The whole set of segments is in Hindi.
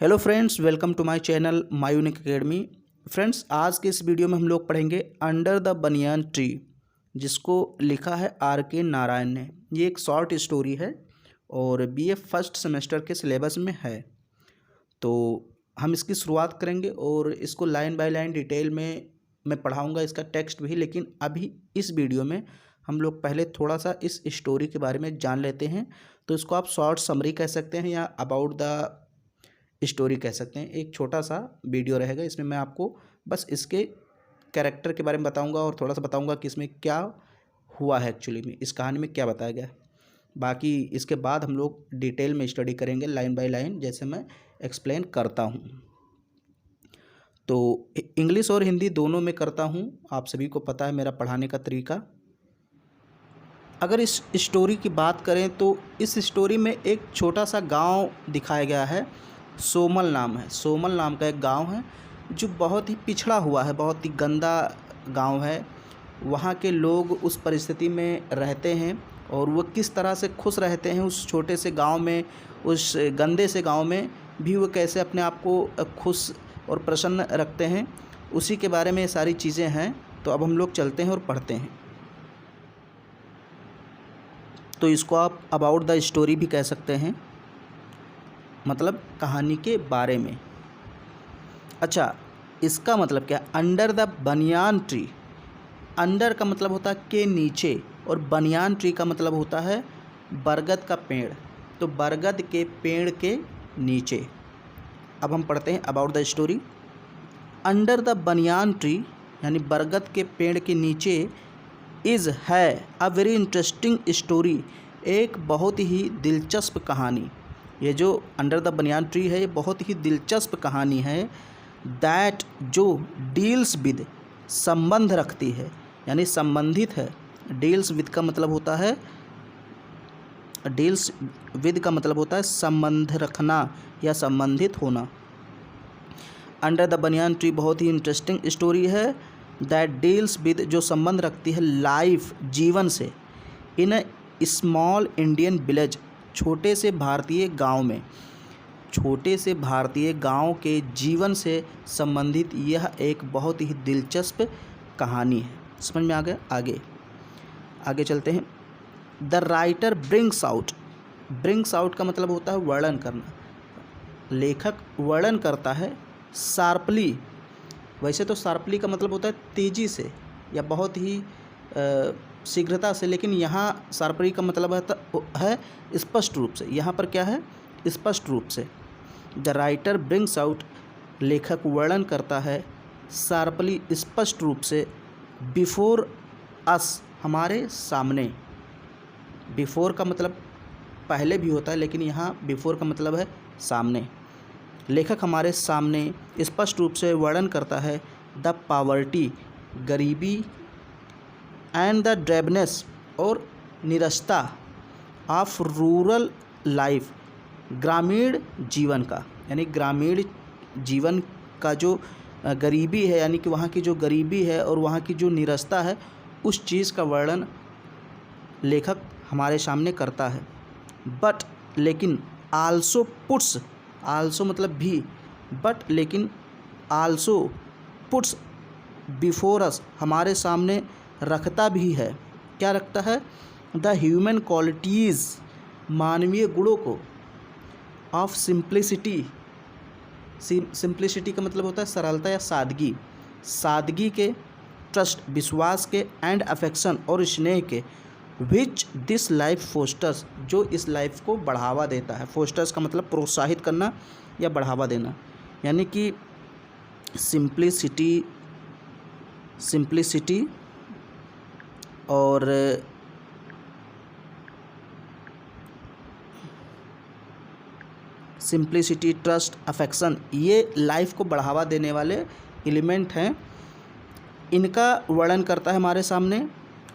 Hello friends, welcome to my channel My Unique Academy. Friends, आज के इस वीडियो में हम लोग पढ़ेंगे अंडर द बनियान ट्री, जिसको लिखा है R.K. नारायण ने। ये एक शॉर्ट स्टोरी है और BA फर्स्ट सेमेस्टर के सिलेबस में है। तो हम इसकी शुरुआत करेंगे और इसको लाइन बाय लाइन डिटेल में मैं पढ़ाऊँगा, इसका टेक्स्ट भी। लेकिन अभी इस वीडियो में हम लोग पहले थोड़ा सा इस स्टोरी के बारे में जान लेते हैं। तो इसको आप शॉर्ट समरी कह सकते हैं या अबाउट द स्टोरी कह सकते हैं। एक छोटा सा वीडियो रहेगा, इसमें मैं आपको बस इसके कैरेक्टर के बारे में बताऊंगा और थोड़ा सा बताऊंगा कि इसमें क्या हुआ है, एक्चुअली में इस कहानी में क्या बताया गया है। बाकी इसके बाद हम लोग डिटेल में स्टडी करेंगे लाइन बाय लाइन, जैसे मैं एक्सप्लेन करता हूं। तो इंग्लिश और हिंदी दोनों में करता हूं, आप सभी को पता है मेरा पढ़ाने का तरीका। अगर इस स्टोरी की बात करें तो इस स्टोरी में एक छोटा सा गांव दिखाया गया है। सोमल नाम है, सोमल नाम का एक गांव है जो बहुत ही पिछड़ा हुआ है, बहुत ही गंदा गांव है। वहाँ के लोग उस परिस्थिति में रहते हैं और वो किस तरह से खुश रहते हैं उस छोटे से गांव में, उस गंदे से गांव में भी वो कैसे अपने आप को खुश और प्रसन्न रखते हैं, उसी के बारे में ये सारी चीज़ें हैं। तो अब हम लोग चलते हैं और पढ़ते हैं। तो इसको आप अबाउट द स्टोरी भी कह सकते हैं, मतलब कहानी के बारे में। अच्छा, इसका मतलब क्या? Under the banyan tree. Under का मतलब होता है के नीचे और बनियान ट्री का मतलब होता है बरगद का पेड़। तो बरगद के पेड़ के नीचे। अब हम पढ़ते हैं about the story. Under the banyan tree यानी बरगद के पेड़ के नीचे इज़ है अ वेरी इंटरेस्टिंग स्टोरी, एक बहुत ही दिलचस्प कहानी। ये जो अंडर द बनियान ट्री है, ये बहुत ही दिलचस्प कहानी है। दैट जो डील्स विद संबंध रखती है, यानी संबंधित है। डील्स विद का मतलब होता है, डील्स विद का मतलब होता है संबंध रखना या संबंधित होना। अंडर द बनियान ट्री बहुत ही इंटरेस्टिंग स्टोरी है। दैट डील्स विद जो संबंध रखती है लाइफ जीवन से, इन अ स्मॉल इंडियन विलेज छोटे से भारतीय गांव में। छोटे से भारतीय गांव के जीवन से संबंधित यह एक बहुत ही दिलचस्प कहानी है। समझ में आ गया? आगे चलते हैं। The writer brings out. Brings out का मतलब होता है वर्णन करना। लेखक वर्णन करता है शार्पली। वैसे तो शार्पली का मतलब होता है तेज़ी से या बहुत ही शीघ्रता से, लेकिन यहाँ शार्पली का मतलब है स्पष्ट रूप से। यहाँ पर क्या है? स्पष्ट रूप से। द राइटर ब्रिंग्स आउट, लेखक वर्णन करता है शार्पली स्पष्ट रूप से, बिफोर अस हमारे सामने। बिफोर का मतलब पहले भी होता है, लेकिन यहाँ बिफोर का मतलब है सामने। लेखक हमारे सामने स्पष्ट रूप से वर्णन करता है द पावर्टी गरीबी, एंड द ड्रेबनेस और निरस्ता ऑफ रूरल लाइफ ग्रामीण जीवन का। यानी ग्रामीण जीवन का जो गरीबी है, यानी कि वहाँ की जो गरीबी है और वहाँ की जो निरस्ता है, उस चीज़ का वर्णन लेखक हमारे सामने करता है। बट लेकिन आल्सो पुट्स, आल्सो मतलब भी, बट लेकिन आल्सो पुट्स बिफोर अस हमारे सामने रखता भी है। क्या रखता है? द ह्यूमन क्वालिटीज़ मानवीय गुणों को, ऑफ सिंप्लिसिटी। सिंप्लिसिटी का मतलब होता है सरलता या सादगी। सादगी के, ट्रस्ट विश्वास के, एंड अफेक्शन और स्नेह के, विच दिस लाइफ फोस्टर्स जो इस लाइफ को बढ़ावा देता है। फोस्टर्स का मतलब प्रोत्साहित करना या बढ़ावा देना। यानी कि सिंप्लिसिटी और सिंप्लिसिटी, ट्रस्ट, अफेक्शन, ये लाइफ को बढ़ावा देने वाले एलिमेंट हैं। इनका वर्णन करता है हमारे सामने।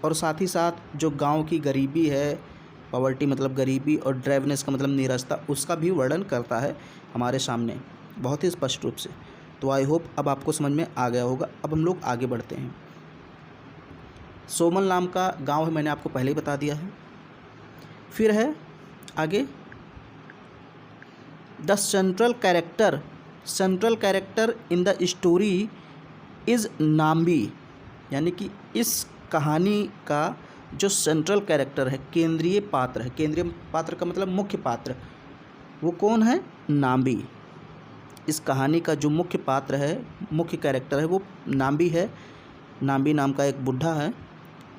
और साथ ही साथ जो गांव की गरीबी है, पॉवर्टी मतलब गरीबी, और ड्राइवनेस का मतलब निरस्ता, उसका भी वर्णन करता है हमारे सामने बहुत ही स्पष्ट रूप से। तो आई होप अब आपको समझ में आ गया होगा। अब हम लोग आगे बढ़ते हैं। सोमल नाम का गांव है, मैंने आपको पहले ही बता दिया है। फिर है आगे the central character in the story is Nambi, यानी कि इस कहानी का जो सेंट्रल कैरेक्टर है, केंद्रीय पात्र है, केंद्रीय पात्र का मतलब मुख्य पात्र, वो कौन है? नाम्बी। इस कहानी का जो मुख्य पात्र है, मुख्य कैरेक्टर है, वो नाम्बी है। नाम्बी नाम का एक बुढ़ा है।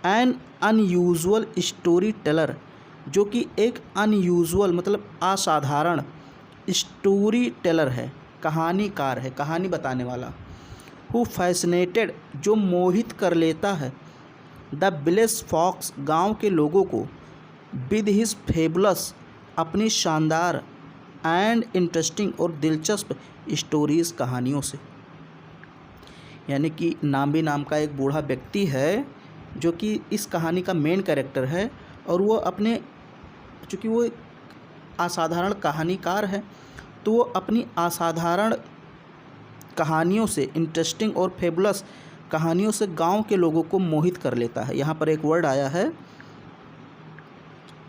एन अनयूजुअल स्टोरी टेलर, जो कि एक अनयूजुअल मतलब असाधारण स्टोरी टेलर है, कहानीकार है, कहानी बताने वाला। हु फैसिनेटेड, जो मोहित कर लेता है, द विलेज फॉक्स, गांव के लोगों को, विद हिज फेबुलस, अपनी शानदार एंड इंटरेस्टिंग और दिलचस्प स्टोरीज, कहानियों से। यानी कि नाम्बी नाम का एक बूढ़ा व्यक्ति है जो कि इस कहानी का मेन कैरेक्टर है, और वो अपने, चूँकि वो असाधारण कहानीकार है, तो वो अपनी असाधारण कहानियों से, इंटरेस्टिंग और फेबुलस कहानियों से गांव के लोगों को मोहित कर लेता है। यहाँ पर एक वर्ड आया है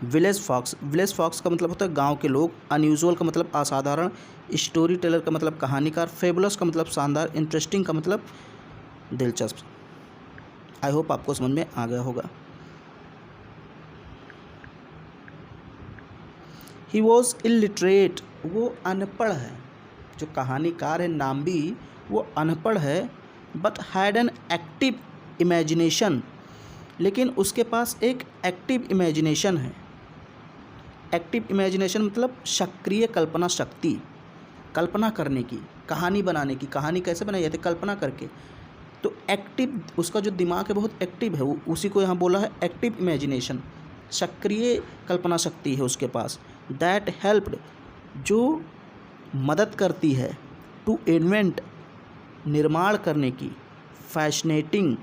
विलेज फॉक्स। विलेज फॉक्स का मतलब होता है गांव के लोग, अनयूजुअल का मतलब असाधारण, स्टोरी टेलर का मतलब कहानीकार, फेबुलस का मतलब शानदार, इंटरेस्टिंग का मतलब दिलचस्प। आई होप आपको समझ में आ गया होगा। ही वॉज इलिटरेट, वो अनपढ़ है। जो कहानीकार है नाम्बी, वो अनपढ़ है, but had an active imagination, लेकिन उसके पास एक एक्टिव इमेजिनेशन है। एक्टिव इमेजिनेशन मतलब सक्रिय कल्पना शक्ति, कल्पना करने की, कहानी बनाने की। कहानी कैसे बनाई जाती है? कल्पना करके। तो एक्टिव, उसका जो दिमाग है बहुत एक्टिव है, वो उसी को यहाँ बोला है एक्टिव इमेजिनेशन, सक्रिय कल्पना शक्ति है उसके पास। दैट हेल्प्ड, जो मदद करती है, टू इन्वेंट, निर्माण करने की, फैशनेटिंग,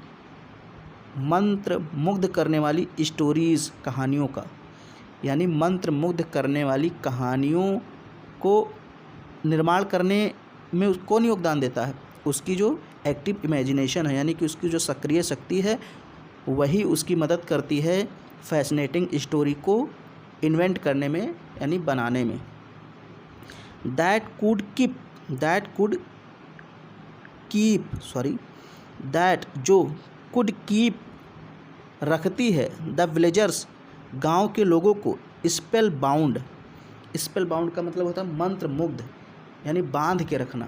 मंत्र मुग्ध करने वाली स्टोरीज़, कहानियों का। यानी मंत्र मुग्ध करने वाली कहानियों को निर्माण करने में कौन योगदान देता है? उसकी जो एक्टिव इमेजिनेशन है, यानी कि उसकी जो सक्रिय शक्ति है, वही उसकी मदद करती है फैसिनेटिंग स्टोरी को इन्वेंट करने में, यानी बनाने में। दैट कुड जो कुड कीप, रखती है, द विलेजर्स, गांव के लोगों को, स्पेल बाउंड का मतलब होता है मंत्र मुग्ध, यानी बांध के रखना।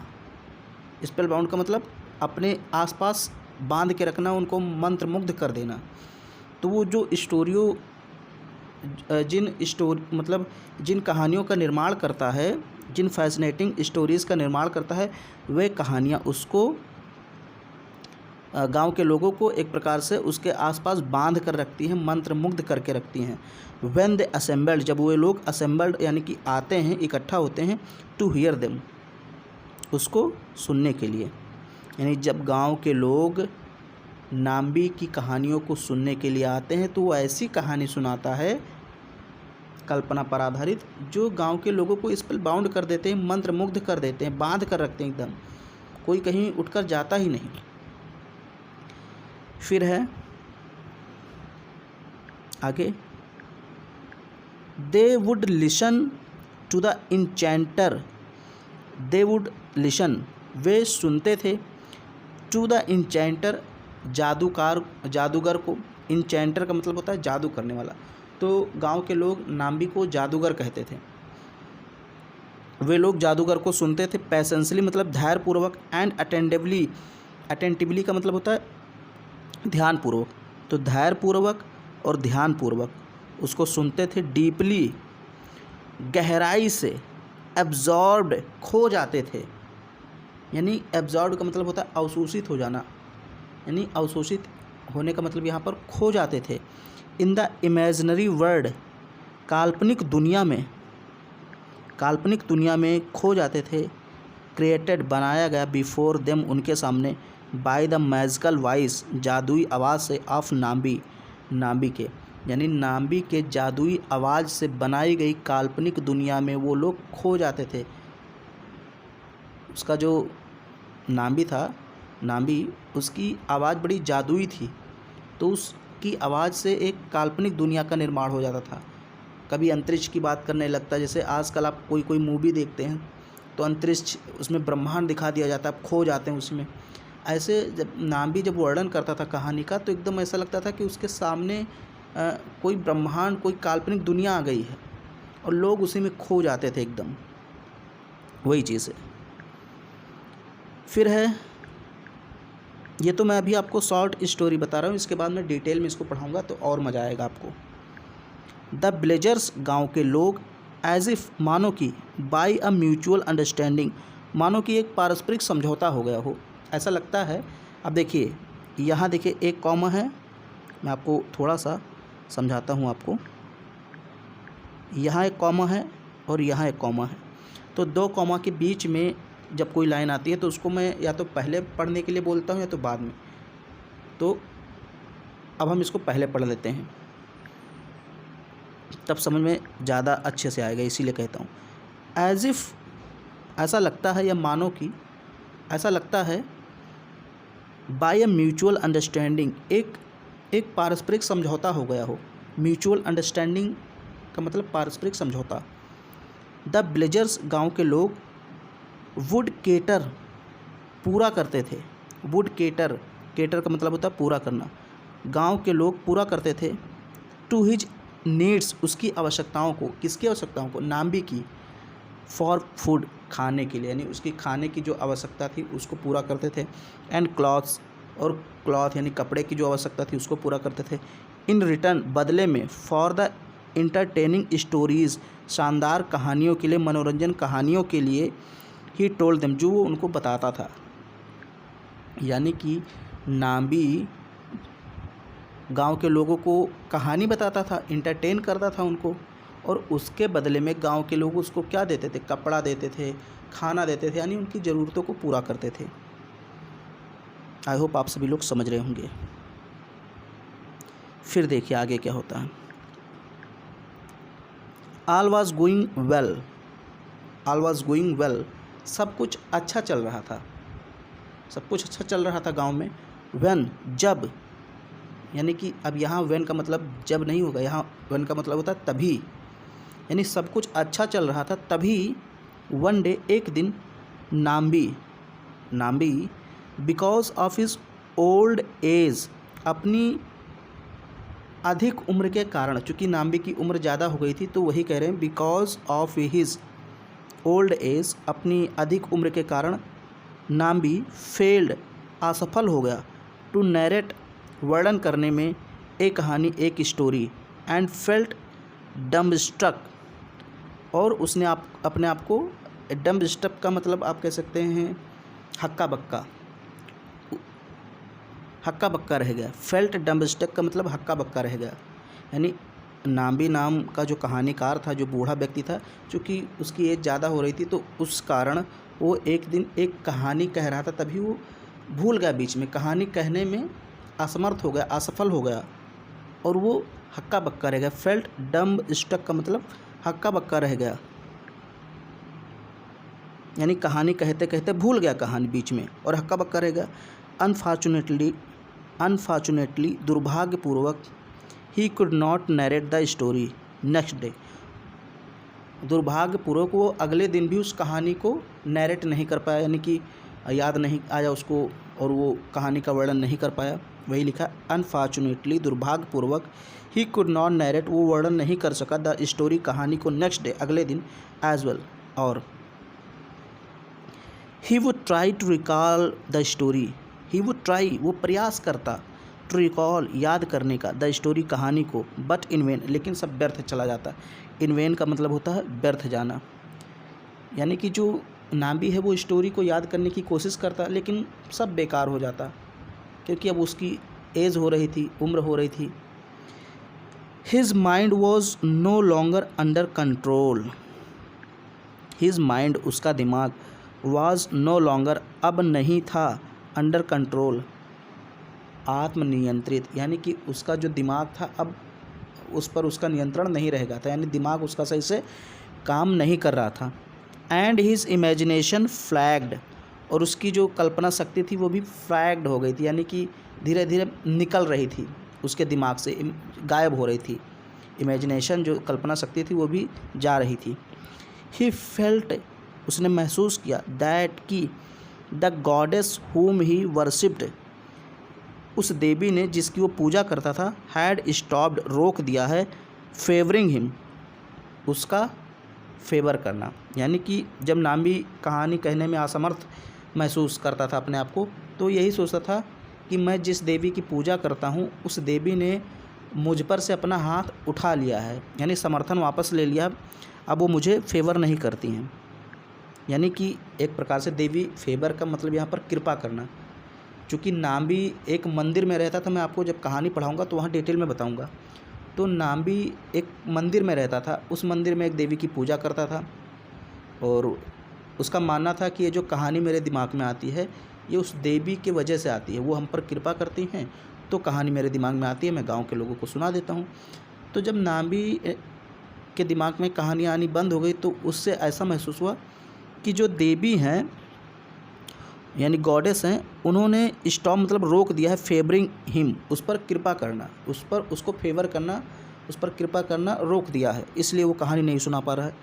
स्पेल बाउंड का मतलब अपने आसपास बांध के रखना, उनको मंत्र मुग्ध कर देना। तो वो जो जिन कहानियों का निर्माण करता है, जिन फैसिनेटिंग स्टोरीज़ का निर्माण करता है, वे कहानियाँ उसको, गांव के लोगों को एक प्रकार से उसके आसपास बांध कर रखती हैं, मंत्र मुग्ध करके रखती हैं। व्हेन दे असेंबल्ड, जब वे लोग असेंबल्ड यानी कि आते हैं, इकट्ठा होते हैं, टू हियर देम, उसको सुनने के लिए। यानी जब गांव के लोग नाम्बी की कहानियों को सुनने के लिए आते हैं, तो वो ऐसी कहानी सुनाता है कल्पना पर आधारित, जो गांव के लोगों को इस पर बाउंड कर देते हैं, मंत्र मुग्ध कर देते हैं, बांध कर रखते हैं एकदम, कोई कहीं उठकर जाता ही नहीं। फिर है आगे, they would listen to the enchanter, वे सुनते थे, टू द इंचेंटर, जादूगर को। इंचेंटर का मतलब होता है जादू करने वाला। तो गांव के लोग नाम्बी को जादूगर कहते थे। वे लोग जादूगर को सुनते थे, पैसेंसली मतलब धैर्यपूर्वक, एंड अटेंटिवली का मतलब होता है ध्यानपूर्वक। तो धैर्यपूर्वक और ध्यानपूर्वक उसको सुनते थे। डीपली, गहराई से, एब्जॉर्ब्ड, खो जाते थे। यानी एब्जॉर्ब्ड का मतलब होता है अवशोषित हो जाना, यानी अवशोषित होने का मतलब यहाँ पर खो जाते थे। इन द इमेजिनरी वर्ल्ड, काल्पनिक दुनिया में खो जाते थे। क्रिएटेड, बनाया गया, बिफोर देम, उनके सामने, बाय द मैजिकल वॉइस, जादुई आवाज़ से, ऑफ नाम्बी के, यानी नाम्बी के जादुई आवाज़ से बनाई गई काल्पनिक दुनिया में वो लोग खो जाते थे। उसका जो नाम्बी उसकी आवाज़ बड़ी जादुई थी, तो उसकी आवाज़ से एक काल्पनिक दुनिया का निर्माण हो जाता था। कभी अंतरिक्ष की बात करने लगता है। जैसे आजकल आप कोई कोई मूवी देखते हैं तो अंतरिक्ष, उसमें ब्रह्मांड दिखा दिया जाता है, आप खो जाते हैं उसमें। ऐसे जब नाम्बी जब वर्णन करता था कहानी का तो एकदम ऐसा लगता था कि उसके सामने कोई ब्रह्मांड, कोई काल्पनिक दुनिया आ गई है और लोग उसी में खो जाते थे एकदम, वही चीज़ है। फिर है, ये तो मैं अभी आपको शॉर्ट स्टोरी बता रहा हूँ, इसके बाद मैं डिटेल में इसको पढ़ाऊँगा तो और मज़ा आएगा आपको। द विलेजर्स, गांव के लोग, एज इफ़, मानो कि, बाय अ म्यूचुअल अंडरस्टैंडिंग, मानो कि एक पारस्परिक समझौता हो गया हो, ऐसा लगता है। अब देखिए यहाँ देखिए एक कॉमा है, मैं आपको थोड़ा सा समझाता हूँ आपको। यहाँ एक कॉमा है और यहाँ एक कॉमा है, तो दो कॉमा के बीच में जब कोई लाइन आती है तो उसको मैं या तो पहले पढ़ने के लिए बोलता हूँ या तो बाद में। तो अब हम इसको पहले पढ़ लेते हैं, तब समझ में ज़्यादा अच्छे से आएगा, इसीलिए कहता हूँ। एज इफ़, ऐसा लगता है या मानो कि, ऐसा लगता है, बाय अ म्यूचुअल अंडरस्टैंडिंग, एक पारस्परिक समझौता हो गया हो। म्यूचुअल अंडरस्टैंडिंग का मतलब पारस्परिक समझौता। द विलेजर्स, गांव के लोग, वुड केटर, पूरा करते थे। वुड केटर, केटर का मतलब होता है पूरा करना। गांव के लोग पूरा करते थे। टू हिज नीड्स, उसकी आवश्यकताओं को, किसकी आवश्यकताओं को, नाम्बी की। फॉर फूड, खाने के लिए, यानी उसकी खाने की जो आवश्यकता थी उसको पूरा करते थे। एंड क्लॉथ्स, और क्लॉथ यानी कपड़े की जो आवश्यकता थी उसको पूरा करते थे। इन रिटर्न, बदले में, फॉर द इंटरटेनिंग स्टोरीज़, शानदार कहानियों के लिए, मनोरंजन कहानियों के लिए, ही टोल्ड देम, जो वो उनको बताता था। यानी कि नाम्बी गांव के लोगों को कहानी बताता था, इंटरटेन करता था उनको, और उसके बदले में गांव के लोग उसको क्या देते थे, कपड़ा देते थे, खाना देते थे, यानी उनकी ज़रूरतों को पूरा करते थे। आई होप आप सभी लोग समझ रहे होंगे। फिर देखिए आगे क्या होता है। All was going well, all was going well, सब कुछ अच्छा चल रहा था, सब कुछ अच्छा चल रहा था गांव में। व्हेन, जब, यानी कि अब यहाँ व्हेन का मतलब जब नहीं होगा, यहाँ व्हेन का मतलब होता है तभी, यानी सब कुछ अच्छा चल रहा था तभी। वन डे, एक दिन, Nambi because of his old age, अपनी अधिक उम्र के कारण, चूँकि नाम्बी की उम्र ज़्यादा हो गई थी तो वही कह रहे हैं because of his old age, अपनी अधिक उम्र के कारण, नाम्बी फेल्ड, असफल हो गया, टू नैरेट, वर्णन करने में, एक कहानी, एक स्टोरी, एंड फेल्ट डम्बस्ट्रक, और उसने अपने आप को, डम्बस्ट्रक का मतलब आप कह सकते हैं हक्का बक्का, हक्का बक्का रह गया। फेल्ट डम्बस्ट्रक का मतलब हक्का बक्का रह गया, यानी नाम्बी नाम का जो कहानीकार था, जो बूढ़ा व्यक्ति था, चूँकि उसकी एज ज़्यादा हो रही थी तो उस कारण वो एक दिन एक कहानी कह रहा था, तभी वो भूल गया, बीच में कहानी कहने में असमर्थ हो गया, असफल हो गया, और वो हक्का बक्का रह गया। फेल्ट डम्बस्ट्रक का मतलब हक्का बक्का रह गया, यानी कहानी कहते कहते भूल गया कहानी बीच में और हक्का बक्का रह गया। अनफॉर्चुनेटली, दुर्भाग्यपूर्वक, he could not narrate the story next day, दुर्भाग्यपूर्वक वो अगले दिन भी उस कहानी को नरेट नहीं कर पाया, यानी कि याद नहीं आया उसको और वो कहानी का वर्णन नहीं कर पाया। वही लिखा, अनफॉर्चुनेटली, दुर्भाग्यपूर्वक, ही कुड नॉट नरेट, वो वर्णन नहीं कर सका, द स्टोरी, कहानी को, नेक्स्ट डे, अगले दिन, एज वेल, और he would try to recall the story, he would try, वो प्रयास करता, टू रिकॉल, याद करने का, द स्टोरी, कहानी को, बट इन वेन, लेकिन सब व्यर्थ चला जाता। इन वेन का मतलब होता है व्यर्थ जाना, यानी कि जो नाम्बी है वो स्टोरी को याद करने की कोशिश करता लेकिन सब बेकार हो जाता, क्योंकि अब उसकी एज हो रही थी, उम्र हो रही थी। His mind was no longer under control, his mind, उसका दिमाग, वॉज नो लॉन्गर, अब नहीं था, अंडर कंट्रोल, आत्मनियंत्रित, यानी कि उसका जो दिमाग था अब उस पर उसका नियंत्रण नहीं रहेगा था, यानी दिमाग उसका सही से काम नहीं कर रहा था। एंड हिज इमेजिनेशन फ्लैग्ड, और उसकी जो कल्पना शक्ति थी वो भी फ्लैग्ड हो गई थी, यानी कि धीरे धीरे निकल रही थी उसके दिमाग से, गायब हो रही थी। इमेजिनेशन जो कल्पना शक्ति थी वो भी जा रही थी। ही फेल्ट, उसने महसूस किया, दैट कि द गॉडेस हुम ही वर्शिप्ड, उस देवी ने जिसकी वो पूजा करता था, हैड स्टॉप्ड, रोक दिया है, फेवरिंग हिम, उसका फेवर करना। यानी कि जब नाम्बी कहानी कहने में असमर्थ महसूस करता था अपने आप को, तो यही सोचता था कि मैं जिस देवी की पूजा करता हूँ उस देवी ने मुझ पर से अपना हाथ उठा लिया है, यानी समर्थन वापस ले लिया, अब वो मुझे फेवर नहीं करती हैं। यानी कि एक प्रकार से देवी फेवर का मतलब यहाँ पर कृपा करना। चूँकि नाम्बी एक मंदिर में रहता था, मैं आपको जब कहानी पढ़ाऊँगा तो वहाँ डिटेल में बताऊँगा। तो नाम्बी एक मंदिर में रहता था, उस मंदिर में एक देवी की पूजा करता था और उसका मानना था कि ये जो कहानी मेरे दिमाग में आती है ये उस देवी की वजह से आती है, वो हम पर कृपा करती हैं, तो कहानी मेरे दिमाग में आती है, मैं गांव के लोगों को सुना देता हूँ। तो जब नाम्बी के दिमाग में कहानी आनी बंद हो गई तो उससे ऐसा महसूस हुआ कि जो देवी हैं यानी गॉडेस हैं, उन्होंने स्टॉप मतलब रोक दिया है, फेवरिंग हिम, उस पर कृपा करना, उस पर उसको फेवर करना, उस पर कृपा करना रोक दिया है, इसलिए वो कहानी नहीं सुना पा रहा है।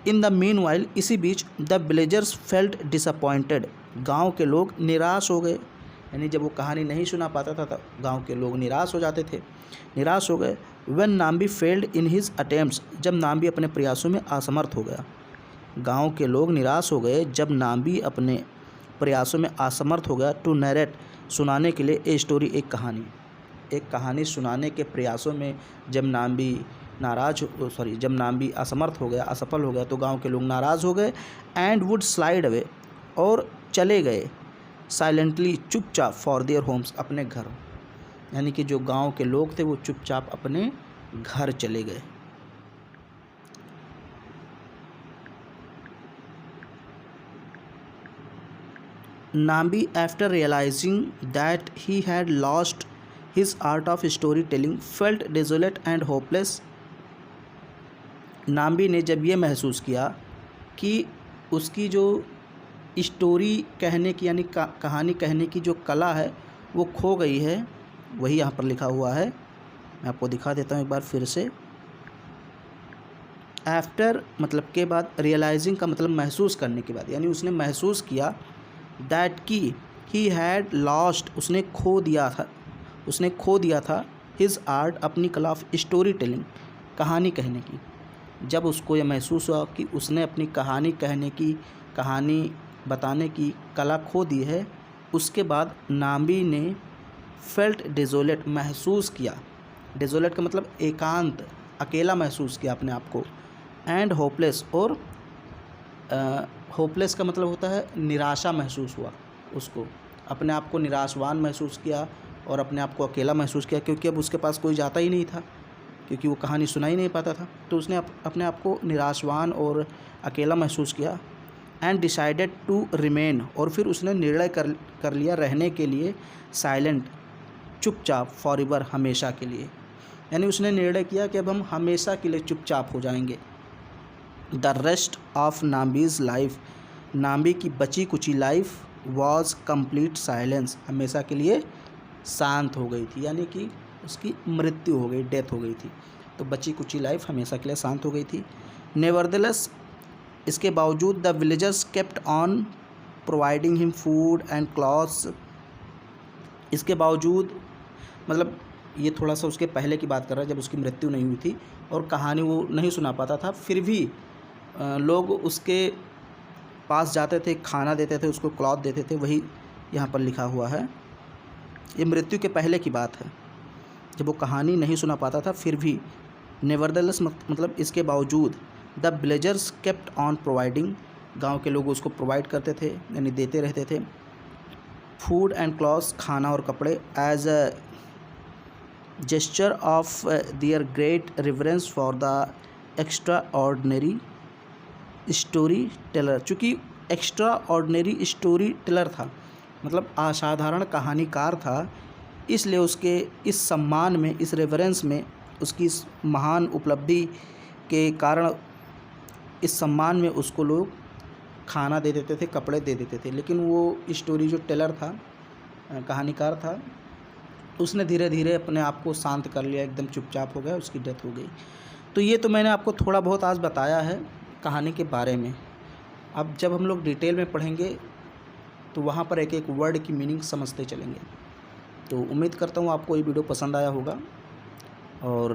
इन द मीन वाइल, इसी बीच, द विलेजर्स फेल्ट डिसअपॉइंटेड, गांव के लोग निराश हो गए। यानी जब वो कहानी नहीं सुना पाता था तब गांव के लोग निराश हो जाते थे, निराश हो गए। When Nambi failed in his attempts, जब नाम्बी अपने प्रयासों में असमर्थ हो गया। गांव के लोग निराश हो गए जब नाम्बी अपने प्रयासों में असमर्थ हो गया, टू नरेट, सुनाने के लिए, ए स्टोरी, एक कहानी सुनाने के प्रयासों में जब नाम्बी जब नाम्बी असमर्थ हो गया, असफल हो गया, तो गांव के लोग नाराज़ हो गए। एंड वुड स्लाइड अवे, और चले गए, साइलेंटली, चुपचाप, फॉर देयर होम्स, अपने घर। यानी कि जो गांव के लोग थे वो चुपचाप अपने घर चले गए। Nambi, after realizing that he had lost his art of storytelling, felt desolate and hopeless. Nambi ने जब ये महसूस किया कि उसकी जो स्टोरी कहने की यानी कहानी कहने की जो कला है वो खो गई है, वही यहाँ पर लिखा हुआ है, मैं आपको दिखा देता हूँ एक बार फिर से। आफ्टर मतलब के बाद, रियलाइजिंग का मतलब महसूस करने के बाद, यानी उसने महसूस किया, दैट की ही हैड लॉस्ट, उसने खो दिया था हिज आर्ट, अपनी कला ऑफ स्टोरी टेलिंग, कहानी कहने की। जब उसको यह महसूस हुआ कि उसने अपनी कहानी कहने की, कहानी बताने की कला खो दी है, उसके बाद नाम्बी ने फेल्ट डेजोलेट, महसूस किया, डेजोलेट का मतलब एकांत, अकेला महसूस किया अपने आप को, एंड होपलेस, और होपलेस का मतलब होता है निराशा महसूस हुआ, उसको अपने आप को निराशवान महसूस किया और अपने आप को अकेला महसूस किया, क्योंकि अब उसके पास कोई जाता ही नहीं था, क्योंकि वो कहानी सुना ही नहीं पाता था। तो उसने अपने आप को निराशवान और अकेला महसूस किया। एंड डिसाइडेड टू रिमेन, और फिर उसने निर्णय कर लिया रहने के लिए, साइलेंट, चुपचाप, फॉर एवर, हमेशा के लिए। यानी उसने निर्णय किया कि अब हम हमेशा के लिए चुपचाप हो जाएंगे। The rest of Nambi's life, Nambi की बची कुची लाइफ वॉज कंप्लीट साइलेंस, हमेशा के लिए शांत हो गई थी, यानी कि उसकी मृत्यु हो गई, डेथ हो गई थी, तो बची कुची लाइफ हमेशा के लिए शांत हो गई थी। नेवरदलेस, इसके बावजूद, the villagers kept on providing him food and clothes, इसके बावजूद मतलब ये थोड़ा सा उसके पहले की बात कर रहा है, जब उसकी मृत्यु नहीं हुई थी और कहानी वो नहीं सुना पाता था, फिर भी लोग उसके पास जाते थे, खाना देते थे, उसको क्लॉथ देते थे, वही यहाँ पर लिखा हुआ है। ये मृत्यु के पहले की बात है, जब वो कहानी नहीं सुना पाता था, फिर भी, नेवरदलेस मतलब इसके बावजूद, the villagers kept on providing, गांव के लोग उसको प्रोवाइड करते थे, यानी देते रहते थे, फूड एंड क्लॉथ्स, खाना और कपड़े, as a gesture of their great reverence for the extraordinary story teller extraordinary story teller, मतलब असाधारण कहानीकार था, इसलिए उसके इस सम्मान में, इस रेफरेंस में, उसकी इस महान उपलब्धि के कारण, इस सम्मान में उसको लोग खाना दे देते थे, कपड़े दे देते थे। लेकिन वो स्टोरी जो टेलर था, कहानीकार था, उसने धीरे धीरे अपने आप को शांत कर लिया, एकदम चुपचाप हो गया, उसकी डेथ हो गई। तो ये तो मैंने आपको थोड़ा बहुत आज बताया है कहानी के बारे में। अब जब हम लोग डिटेल में पढ़ेंगे तो वहाँ पर एक एक वर्ड की मीनिंग समझते चलेंगे। तो उम्मीद करता हूँ आपको ये वीडियो पसंद आया होगा, और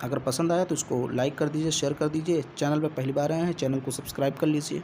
अगर पसंद आया तो इसको लाइक कर दीजिए, शेयर कर दीजिए। चैनल पर पहली बार आए हैं, चैनल को सब्सक्राइब कर लीजिए।